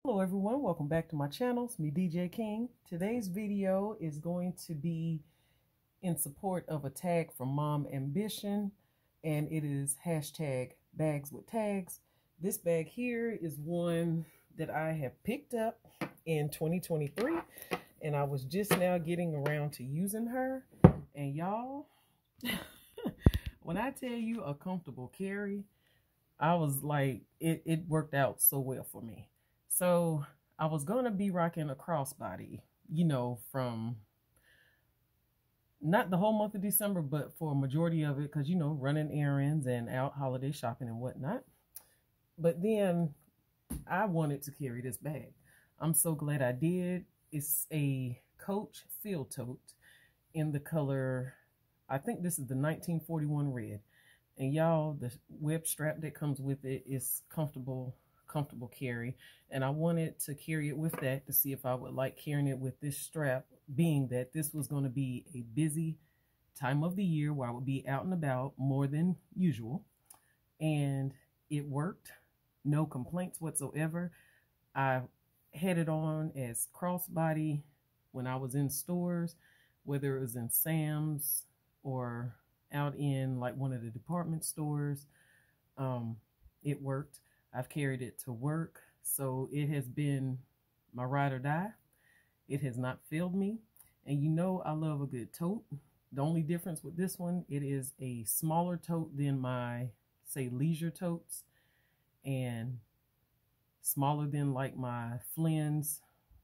Hello everyone, welcome back to my channel. It's me, DJ King. Today's video is going to be in support of a tag from Mom Ambition, and it is hashtag bags with tags. This bag here is one that I have picked up in 2023, and I was just now getting around to using her. And y'all, when I tell you a comfortable carry, I was like, it worked out so well for me. So I was going to be rocking a crossbody, from not the whole month of December, but for a majority of it, because, running errands and out holiday shopping and whatnot. But then I wanted to carry this bag. I'm so glad I did. It's a Coach field tote in the color, I think this is the 1941 red. And y'all, the web strap that comes with it is comfortable carry. And I wanted to carry it with that to see if I would like carrying it with this strap, being that this was going to be a busy time of the year where I would be out and about more than usual. And it worked. No complaints whatsoever. I had it on as crossbody when I was in stores, whether it was in Sam's or out in like one of the department stores. It worked. I've carried it to work, so it has been my ride or die. It has not failed me, and I love a good tote. The only difference with this one, it is a smaller tote than my, say, leisure totes, and smaller than like my Flynn's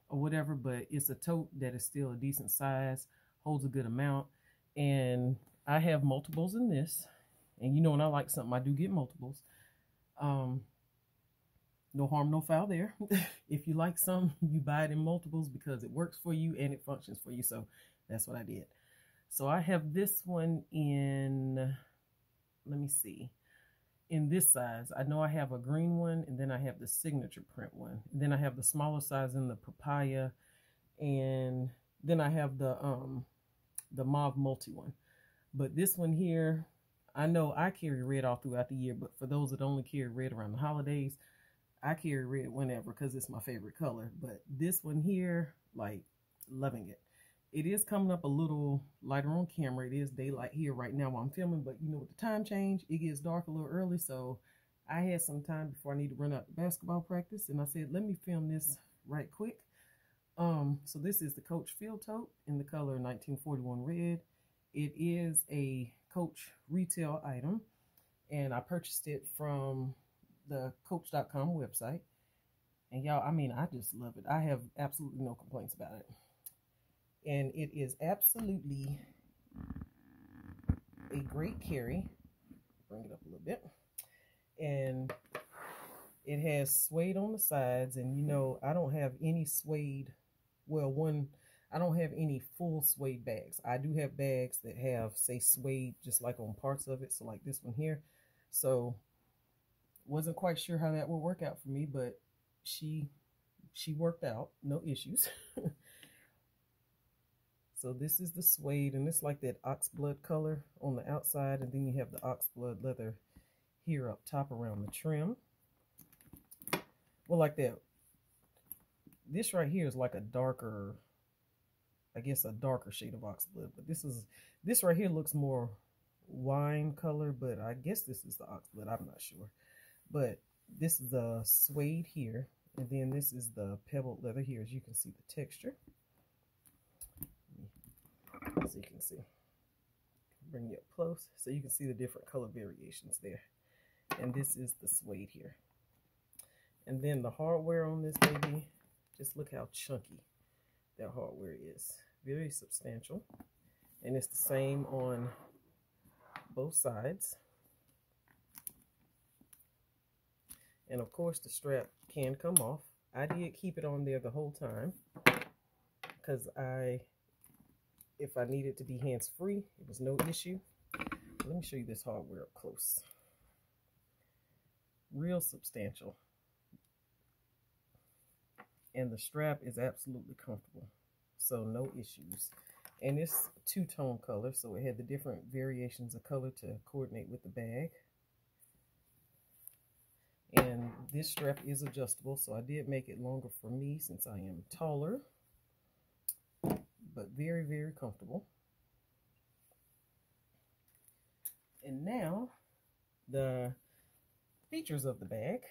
or whatever, but it's a tote that is still a decent size, holds a good amount. And I have multiples in this, and when I like something, I do get multiples. No harm, no foul there. If you like some, you buy it in multiples because it works for you and it functions for you. So that's what I did. So I have this one in, let me see, in this size. I know I have a green one, and then I have the signature print one. And then I have the smaller size in the papaya, and then I have the mauve multi one. But this one here, I know I carry red all throughout the year, but for those that only carry red around the holidays, I carry red whenever because it's my favorite color. But this one here, like, loving it. It is coming up a little lighter on camera. It is daylight here right now while I'm filming, but with the time change, it gets dark a little early, so I had some time before I need to run out to basketball practice, and I said, let me film this right quick. So this is the Coach field tote in the color 1941 red. It is a Coach retail item, and I purchased it from the coach.com website. And y'all, I just love it. I have absolutely no complaints about it. And it is absolutely a great carry. Bring it up a little bit. And it has suede on the sides, and I don't have any suede. Well, I don't have any full suede bags. I do have bags that have, say, suede just like on parts of it. So like this one here. So wasn't quite sure how that would work out for me, but she worked out, no issues. So this is the suede, and it's like that oxblood color on the outside, and then you have the oxblood leather here up top around the trim. Well, like that. This right here is like a darker, I guess a darker shade of oxblood, but this right here looks more wine color, but I guess this is the oxblood, I'm not sure. But this is the suede here, and then this is the pebbled leather here, as you can see the texture. So you can see, bring you up close so you can see the different color variations there. And this is the suede here. And then the hardware on this baby, just look how chunky that hardware is. Very substantial. And it's the same on both sides. And of course the strap can come off. I did keep it on there the whole time because if I needed to be hands-free, it was no issue. Let me show you this hardware up close. Real substantial. And the strap is absolutely comfortable. So no issues. And it's two-tone color, so it had the different variations of color to coordinate with the bag. And this strap is adjustable, so I did make it longer for me since I am taller, but very, very comfortable. And now, the features of the bag.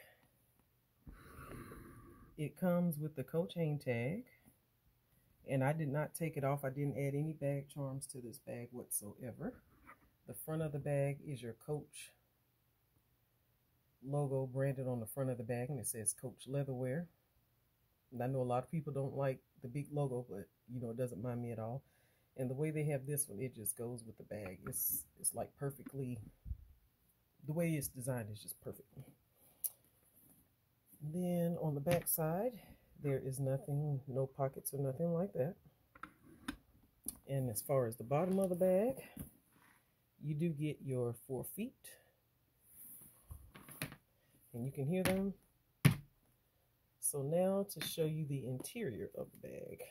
It comes with the Coach hang tag, and I did not take it off. I didn't add any bag charms to this bag whatsoever. The front of the bag is your Coach logo branded on the front of the bag, and it says Coach Leatherwear. And I know a lot of people don't like the big logo, but you know, it doesn't mind me at all. And the way they have this one, it just goes with the bag. It's like perfectly, the way it's designed is just perfect. Then on the back side, there is nothing, no pockets or nothing like that. And as far as the bottom of the bag, you do get your 4 feet. And you can hear them. So now to show you the interior of the bag.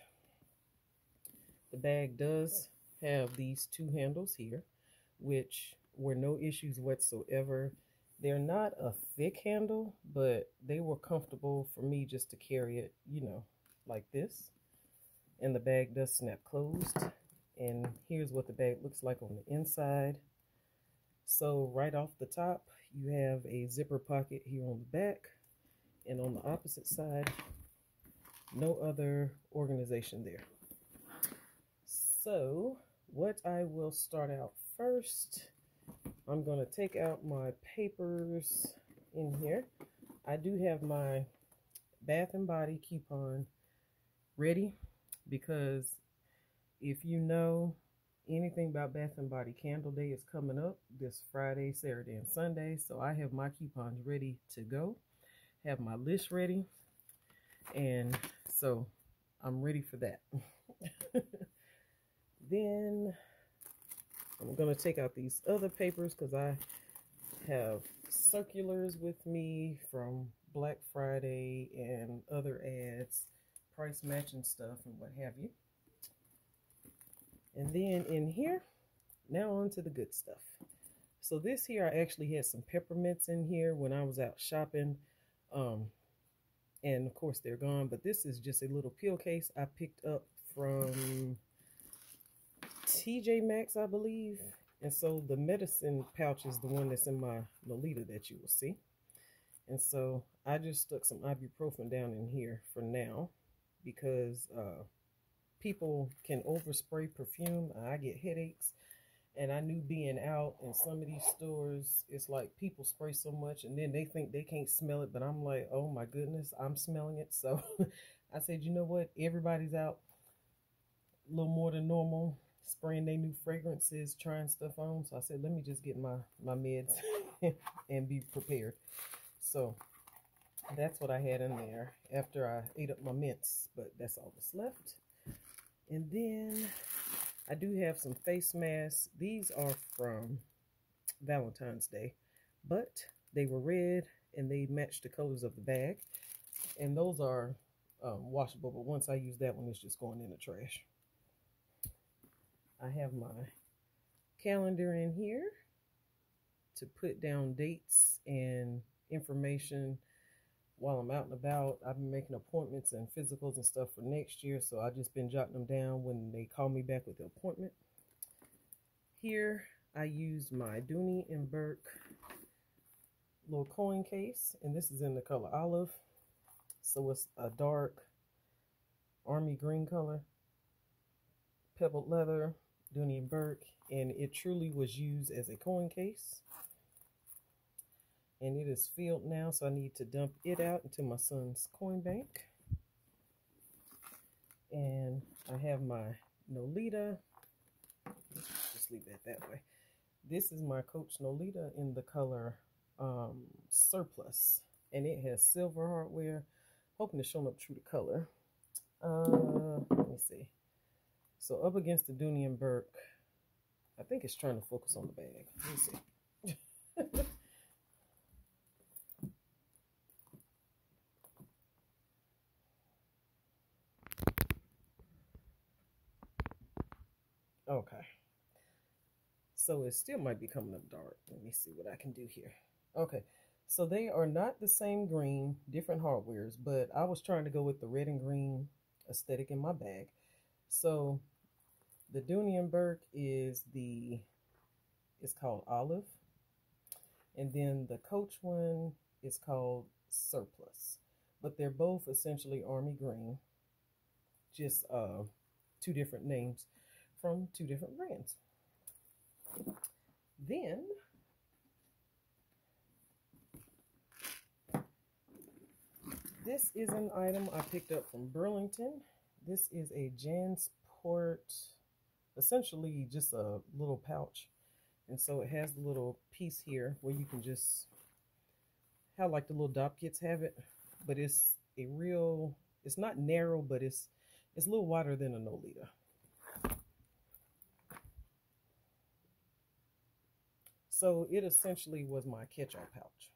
The bag does have these 2 handles here, which were no issues whatsoever. They're not a thick handle, but they were comfortable for me just to carry it, you know, like this. And the bag does snap closed. And here's what the bag looks like on the inside. So right off the top, you have a zipper pocket here on the back. And on the opposite side, no other organization there. So what I will start out first, I'm going to take out my papers in here. I do have my Bath and Body coupon ready, because if you know anything about Bath and Body, Candle Day is coming up this Friday, Saturday, and Sunday. So I have my coupons ready to go, have my list ready, and so I'm ready for that. Then I'm going to take out these other papers because I have circulars with me from Black Friday and other ads, price matching stuff and what have you. And then in here, now on to the good stuff. So this here, I actually had some peppermints in here when I was out shopping. And of course they're gone, but this is just a little pill case I picked up from TJ Maxx, I believe. And so the medicine pouch is the one that's in my Lolita that you will see. And so I just stuck some ibuprofen down in here for now, because people can overspray perfume. I get headaches. And I knew being out in some of these stores, it's like people spray so much and then they think they can't smell it. But I'm like, oh my goodness, I'm smelling it. So I said, you know what? Everybody's out a little more than normal, spraying their new fragrances, trying stuff on. So I said, let me just get my meds and be prepared. So that's what I had in there after I ate up my mints, but that's all that's left. And then I do have some face masks. These are from Valentine's Day, but they were red and they matched the colors of the bag. And those are washable, but once I use that one, it's just going in the trash. I have my calendar in here to put down dates and information while I'm out and about. I've been making appointments and physicals and stuff for next year, so I've just been jotting them down when they call me back with the appointment. Here, I used my Doney and Burke little coin case, and this is in the color olive. So it's a dark army green color, pebbled leather, Doney and Burke, and it truly was used as a coin case. And it is filled now, so I need to dump it out into my son's coin bank. And I have my Nolita. Just leave that that way. This is my Coach Nolita in the color Surplus. And it has silver hardware. Hoping to show them up true to color. Let me see. So up against the Doney and Burke. I think it's trying to focus on the bag. Let me see. Okay. So it still might be coming up dark. Let me see what I can do here. Okay. So they are not the same green, different hardwares, but I was trying to go with the red and green aesthetic in my bag. So the Dooney and Burke it's called Olive, and then the Coach one is called Surplus. But they're both essentially army green, just two different names from two different brands. Then this is an item I picked up from Burlington. This is a jansport, essentially just a little pouch. And so it has the little piece here where you can just, how like the little dop kits have it, but it's it's not narrow, but it's a little wider than a noita. So it essentially was my catch-all pouch.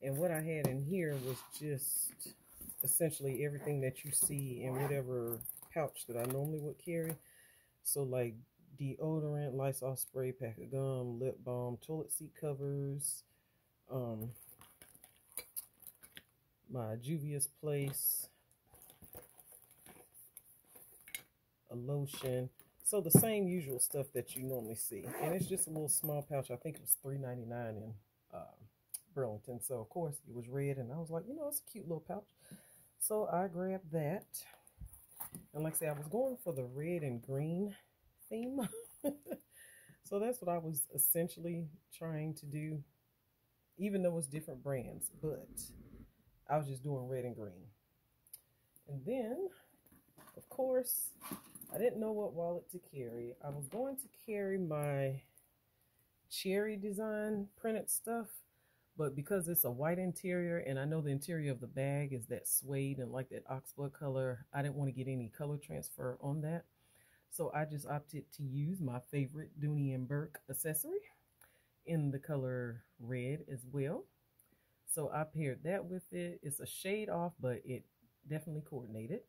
And what I had in here was just essentially everything that you see in whatever pouch that I normally would carry. So like deodorant, Lysol spray, pack of gum, lip balm, toilet seat covers, my Juvia's Place, a lotion. So the same usual stuff that you normally see. And it's just a little small pouch. I think it was $3.99 in Burlington. So of course it was red, and I was like, it's a cute little pouch. So I grabbed that. And like I said, I was going for the red and green theme. So that's what I was essentially trying to do, even though it's different brands, but I was just doing red and green. And then, of course, I didn't know what wallet to carry. I was going to carry my cherry design printed stuff, but because it's a white interior and I know the interior of the bag is that suede and like that oxblood color, I didn't want to get any color transfer on that. So I just opted to use my favorite Dooney and Burke accessory in the color red as well. So I paired that with it. It's a shade off, but it definitely coordinated.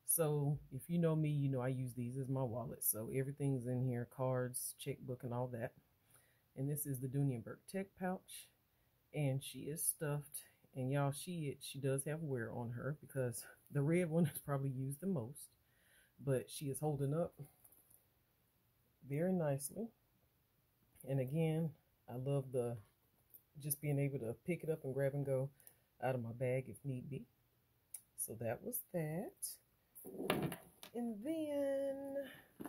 So if you know me, you know I use these as my wallet. So everything's in here, cards, checkbook, and all that. And this is the Dooney and Burke Tech pouch. And she is stuffed. And y'all, she does have wear on her because the red one is probably used the most. But she is holding up very nicely. And again, I love just being able to pick it up and grab and go out of my bag if need be. So that was that. And then,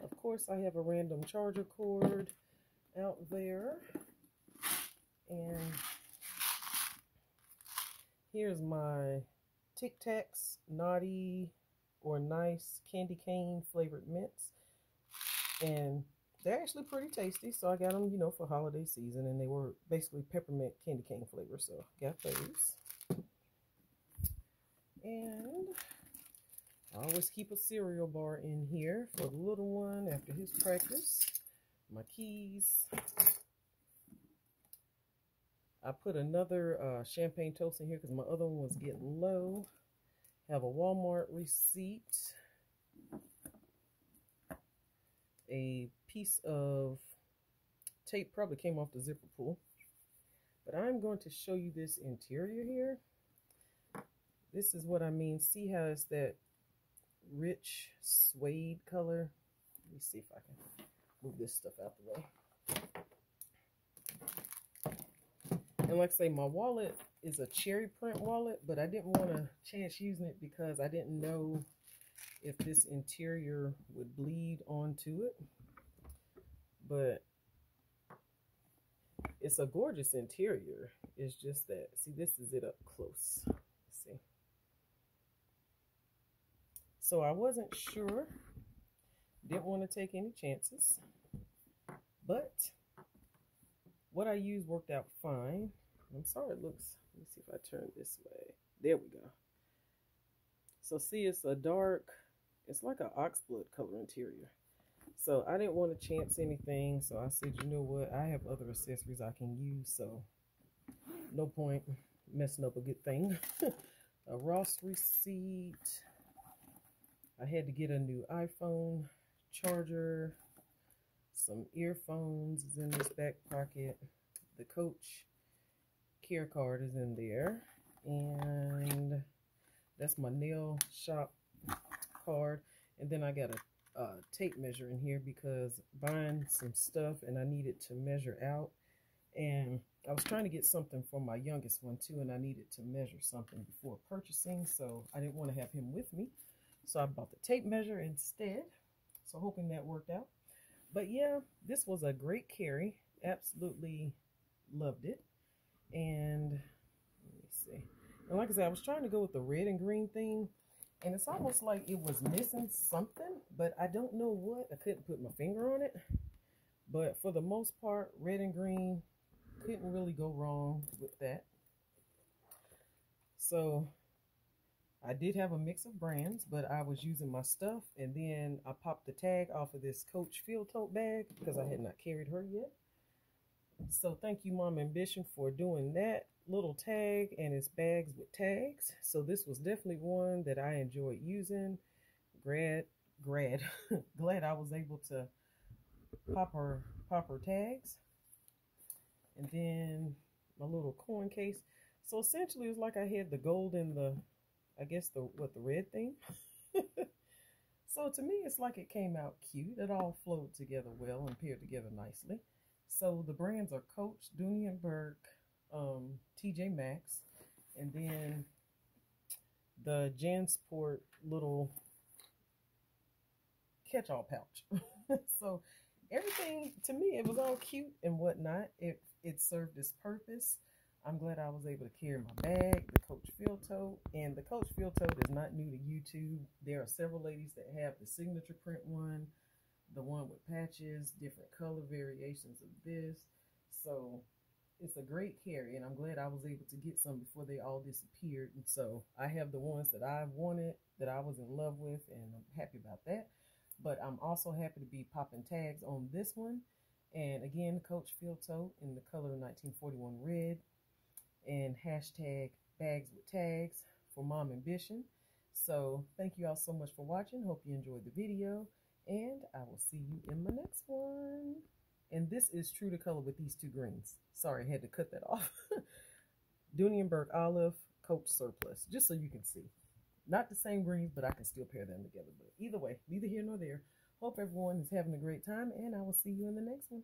of course, I have a random charger cord out there. And here's my Tic Tacs naughty or nice candy cane flavored mints. And they're actually pretty tasty, so I got them, for holiday season, and they were basically peppermint candy cane flavor, so got those. And I always keep a cereal bar in here for the little one after his practice. My keys. I put another champagne toast in here because my other one was getting low. Have a Walmart receipt. A piece of tape probably came off the zipper pull, but I'm going to show you this interior here. This is what I mean. See how it's that rich suede color? Let me see if I can move this stuff out the way. And like I say, my wallet is a cherry print wallet, but I didn't want to chance using it because I didn't know if this interior would bleed onto it. But it's a gorgeous interior. It's just that, see, this is it up close. Let's see. So I wasn't sure. Didn't want to take any chances. But what I used worked out fine. I'm sorry it looks, let me see if I turn this way. There we go. So see, it's a dark, it's like an oxblood color interior. So I didn't want to chance anything. So I said, you know what? I have other accessories I can use. So no point messing up a good thing. A Ross receipt. I had to get a new iPhone charger. Some earphones is in this back pocket. The Coach care card is in there, and that's my nail shop card. And then I got a tape measure in here because buying some stuff and I needed to measure out. And I was trying to get something for my youngest one too, and I needed to measure something before purchasing, so I didn't want to have him with me. So I bought the tape measure instead. So hoping that worked out. But yeah, this was a great carry. Absolutely loved it. And let me see. And like I said, I was trying to go with the red and green theme, and it's almost like it was missing something, but I don't know what. I couldn't put my finger on it. But for the most part, red and green, couldn't really go wrong with that. So I did have a mix of brands, but I was using my stuff, and then I popped the tag off of this Coach Field Tote bag because I had not carried her yet. So thank you, Mom Ambition, for doing that little tag, and it's bags with tags. So this was definitely one that I enjoyed using. Glad I was able to pop her tags. And then my little coin case. So essentially it's like I had the gold and the, I guess the red thing. So to me it's like it came out cute. It all flowed together well and paired together nicely. So the brands are Coach, Doney and Burke, TJ Maxx, and then the Jansport little catch-all pouch. So everything, to me, it was all cute and whatnot. It served its purpose. I'm glad I was able to carry my bag, the Coach Field Tote. And the Coach Field Tote is not new to YouTube. There are several ladies that have the signature print one, the one with patches, different color variations of this. So it's a great carry, and I'm glad I was able to get some before they all disappeared. And so I have the ones that I wanted, that I was in love with, and I'm happy about that. But I'm also happy to be popping tags on this one. And again, Coach Field Tote in the color 1941 red, and hashtag bags with tags for Mom Ambition. So thank you all so much for watching. Hope you enjoyed the video, and I will see you in my next one. And this is true to color with these two greens. Sorry, I had to cut that off. Doney and Burke Olive, Coach Surplus, just so you can see. Not the same greens, but I can still pair them together. But either way, neither here nor there. Hope everyone is having a great time, and I will see you in the next one.